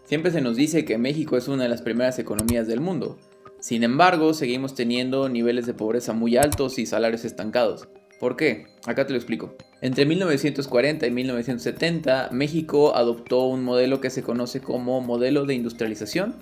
Siempre se nos dice que México es una de las primeras economías del mundo. Sin embargo, seguimos teniendo niveles de pobreza muy altos y salarios estancados. ¿Por qué? Acá te lo explico. Entre 1940 y 1970, México adoptó un modelo que se conoce como modelo de industrialización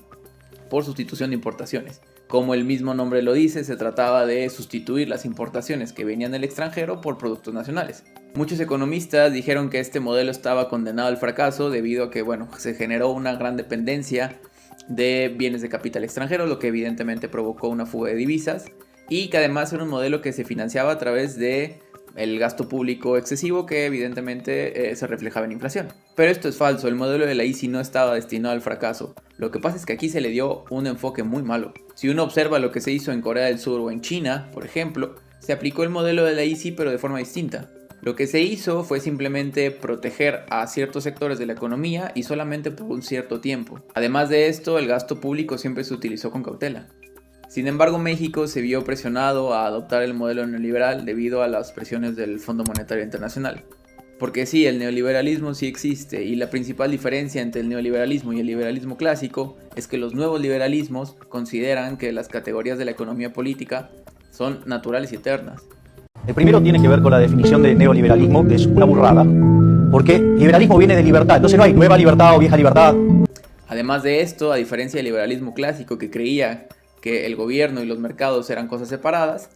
por sustitución de importaciones. Como el mismo nombre lo dice, se trataba de sustituir las importaciones que venían del extranjero por productos nacionales. Muchos economistas dijeron que este modelo estaba condenado al fracaso debido a que, se generó una gran dependencia de bienes de capital extranjero, lo que evidentemente provocó una fuga de divisas, y que además era un modelo que se financiaba a través de el gasto público excesivo que evidentemente se reflejaba en inflación. Pero esto es falso, el modelo de la ICI no estaba destinado al fracaso. Lo que pasa es que aquí se le dio un enfoque muy malo. Si uno observa lo que se hizo en Corea del Sur o en China, por ejemplo, se aplicó el modelo de la ICI pero de forma distinta. Lo que se hizo fue simplemente proteger a ciertos sectores de la economía y solamente por un cierto tiempo. Además de esto, el gasto público siempre se utilizó con cautela. Sin embargo, México se vio presionado a adoptar el modelo neoliberal debido a las presiones del Fondo Monetario Internacional. Porque sí, el neoliberalismo sí existe, y la principal diferencia entre el neoliberalismo y el liberalismo clásico es que los nuevos liberalismos consideran que las categorías de la economía política son naturales y eternas. El primero tiene que ver con la definición de neoliberalismo, que es una burrada, porque liberalismo viene de libertad, entonces no hay nueva libertad o vieja libertad. Además de esto, a diferencia del liberalismo clásico que creía que el gobierno y los mercados eran cosas separadas,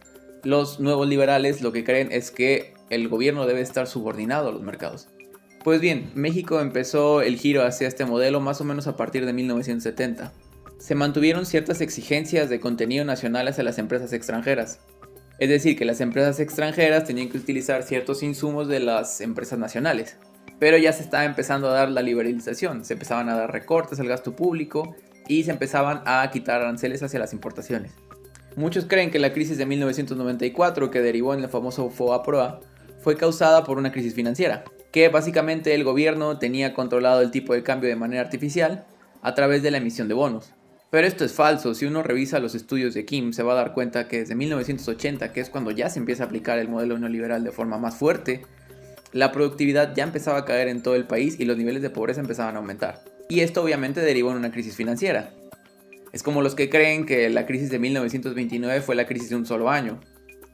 los nuevos liberales lo que creen es que el gobierno debe estar subordinado a los mercados. Pues bien, México empezó el giro hacia este modelo más o menos a partir de 1970. Se mantuvieron ciertas exigencias de contenido nacional hacia las empresas extranjeras. Es decir, que las empresas extranjeras tenían que utilizar ciertos insumos de las empresas nacionales. Pero ya se estaba empezando a dar la liberalización, se empezaban a dar recortes al gasto público y se empezaban a quitar aranceles hacia las importaciones. Muchos creen que la crisis de 1994, que derivó en el famoso FOA-PROA, fue causada por una crisis financiera, que básicamente el gobierno tenía controlado el tipo de cambio de manera artificial a través de la emisión de bonos. Pero esto es falso. Si uno revisa los estudios de Kim, se va a dar cuenta que desde 1980, que es cuando ya se empieza a aplicar el modelo neoliberal de forma más fuerte, la productividad ya empezaba a caer en todo el país y los niveles de pobreza empezaban a aumentar. Y esto obviamente derivó en una crisis financiera. Es como los que creen que la crisis de 1929 fue la crisis de un solo año,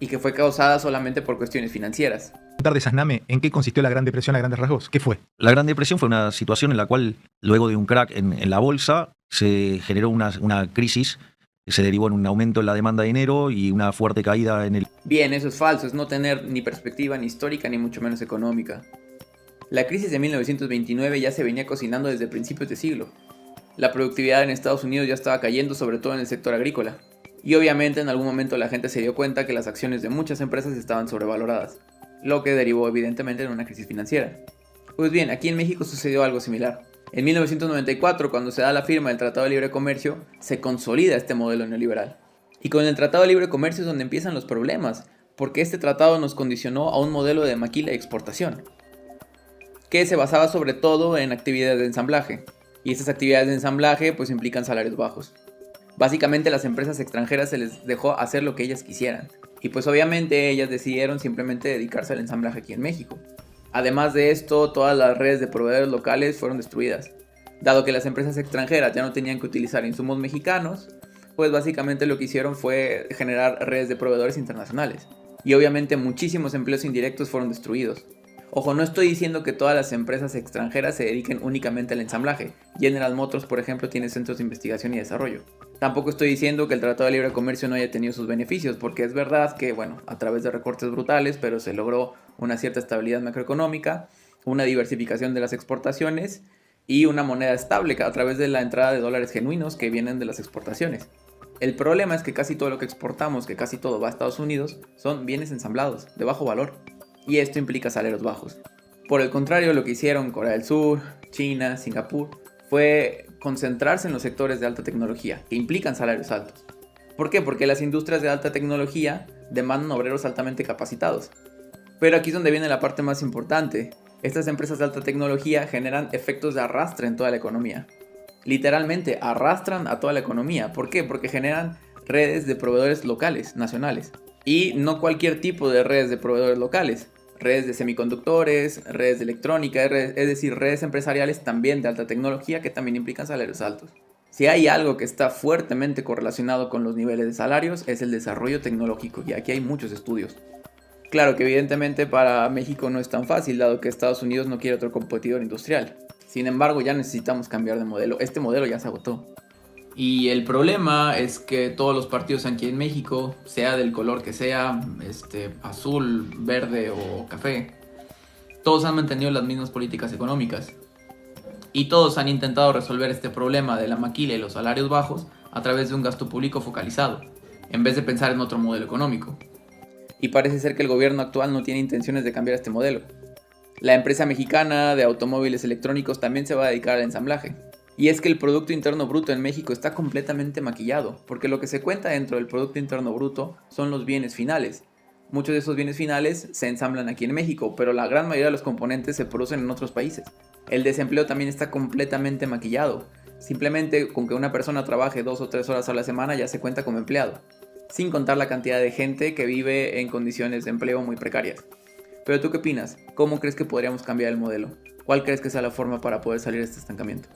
y que fue causada solamente por cuestiones financieras. De Sasname, ¿en qué consistió la Gran Depresión a grandes rasgos? ¿Qué fue? La Gran Depresión fue una situación en la cual, luego de un crack en la bolsa, se generó una crisis que se derivó en un aumento en la demanda de dinero y una fuerte caída en el... Bien, eso es falso, es no tener ni perspectiva ni histórica ni mucho menos económica. La crisis de 1929 ya se venía cocinando desde principios de siglo. La productividad en Estados Unidos ya estaba cayendo, sobre todo en el sector agrícola. Y obviamente en algún momento la gente se dio cuenta que las acciones de muchas empresas estaban sobrevaloradas, lo que derivó evidentemente en una crisis financiera. Pues bien, aquí en México sucedió algo similar. En 1994, cuando se da la firma del Tratado de Libre Comercio, se consolida este modelo neoliberal. Y con el Tratado de Libre Comercio es donde empiezan los problemas, porque este tratado nos condicionó a un modelo de maquila y exportación, que se basaba sobre todo en actividades de ensamblaje. Y estas actividades de ensamblaje pues implican salarios bajos. Básicamente las empresas extranjeras se les dejó hacer lo que ellas quisieran. Y pues obviamente ellas decidieron simplemente dedicarse al ensamblaje aquí en México. Además de esto, todas las redes de proveedores locales fueron destruidas. Dado que las empresas extranjeras ya no tenían que utilizar insumos mexicanos, pues básicamente lo que hicieron fue generar redes de proveedores internacionales. Y obviamente muchísimos empleos indirectos fueron destruidos. Ojo, no estoy diciendo que todas las empresas extranjeras se dediquen únicamente al ensamblaje. General Motors, por ejemplo, tiene centros de investigación y desarrollo. Tampoco estoy diciendo que el Tratado de Libre Comercio no haya tenido sus beneficios, porque es verdad que, a través de recortes brutales, pero se logró una cierta estabilidad macroeconómica, una diversificación de las exportaciones y una moneda estable a través de la entrada de dólares genuinos que vienen de las exportaciones. El problema es que casi todo lo que exportamos, que casi todo va a Estados Unidos, son bienes ensamblados, de bajo valor. Y esto implica salarios bajos. Por el contrario, lo que hicieron Corea del Sur, China, Singapur, fue concentrarse en los sectores de alta tecnología, que implican salarios altos. ¿Por qué? Porque las industrias de alta tecnología demandan obreros altamente capacitados. Pero aquí es donde viene la parte más importante. Estas empresas de alta tecnología generan efectos de arrastre en toda la economía. Literalmente arrastran a toda la economía. ¿Por qué? Porque generan redes de proveedores locales, nacionales. Y no cualquier tipo de redes de proveedores locales. redes de semiconductores, redes de electrónica, es decir, redes empresariales también de alta tecnología que también implican salarios altos. Si hay algo que está fuertemente correlacionado con los niveles de salarios es el desarrollo tecnológico, y aquí hay muchos estudios. Claro que evidentemente para México no es tan fácil, dado que Estados Unidos no quiere otro competidor industrial. Sin embargo, ya necesitamos cambiar de modelo. Este modelo ya se agotó. Y el problema es que todos los partidos aquí en México, sea del color que sea, azul, verde o café, todos han mantenido las mismas políticas económicas. Y todos han intentado resolver este problema de la maquila y los salarios bajos a través de un gasto público focalizado, en vez de pensar en otro modelo económico. Y parece ser que el gobierno actual no tiene intenciones de cambiar este modelo. La empresa mexicana de automóviles electrónicos también se va a dedicar al ensamblaje. Y es que el Producto Interno Bruto en México está completamente maquillado, porque lo que se cuenta dentro del Producto Interno Bruto son los bienes finales. Muchos de esos bienes finales se ensamblan aquí en México, pero la gran mayoría de los componentes se producen en otros países. El desempleo también está completamente maquillado. Simplemente con que una persona trabaje 2 o 3 horas a la semana ya se cuenta como empleado, sin contar la cantidad de gente que vive en condiciones de empleo muy precarias. Pero ¿tú qué opinas? ¿Cómo crees que podríamos cambiar el modelo? ¿Cuál crees que sea la forma para poder salir de este estancamiento?